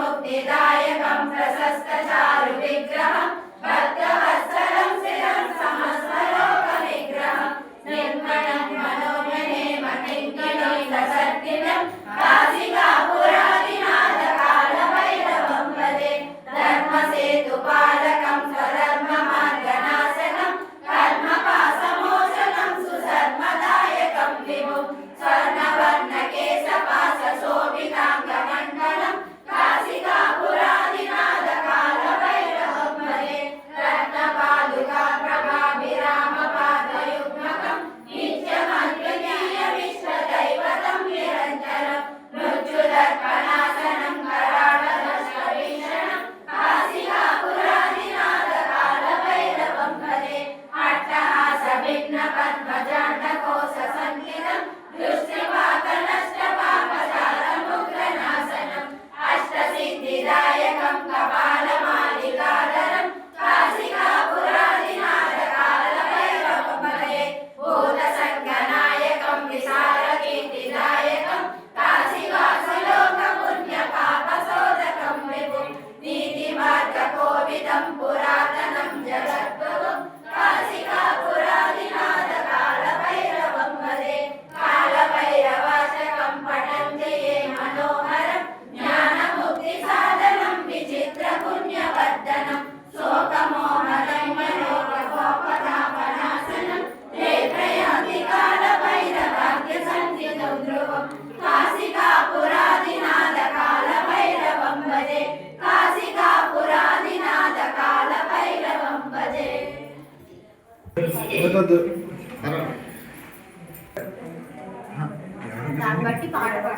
मुक्तिदायकं प्रशस्तचारु विग्रहं भक्तवत्सलं शिरं समस्तलोकविग्रहं निर्मलं मनोजनेमकिङ्किणीं सशक्तिनं काशिकापुरादिनाथकालभैरवं भजे धर्मसेतुपालकं स्वधर्ममार्गनाशनं कर्मपाशमोचनं सुधर्मदायकं विभुं स्वर्णवर्णकेशपाशशोभिताङ्गमण्डलं काशिकापुरादिनाथकालभैरवं भजे रत्नपादुकाप्रभाभिरामपादयुग्मकं नित्यमद्वितीयविश्वदैवतं निरञ्जनं मृत्युदर्पणासनं कराळदशवीक्षणं काशिकापुरादिनाथकालभैरवं भजे अट्टहासभिन्नपद्मजाण्डकोशसङ्कितं दृष्टिपातनष्टपापचारमुग्रनाशनम् अष्टसिद्धिदायकं कपालमालिकाधरं काशिकापुरादिनाथकालभैरवं भजे भूतसङ्गनायकं विशालकीर्तिदायकं काशिवासलोकपुण्यपापशोधकं विभुं नीतिमार्गकोविदं पुरातनं जगद्गुरुं काशिकापुरादिनाथकालभैरवं भजे कालभैरवाष्टकं पठन्ति ये मनोहरं ज्ञानमुक्तिसाधनं विचित्रपुण्यवर्धनं शोकमोहनं मनोरथोपतापनाशनं ते प्रयान्ति कालभैरवाद्यसन्निधौ ध्रुवं काशिकापुरादिनाथकालभैरवं भजे काशिकापुरादिनाथकालभैरवं भजे దాన్ని బట్టి పాడపాడు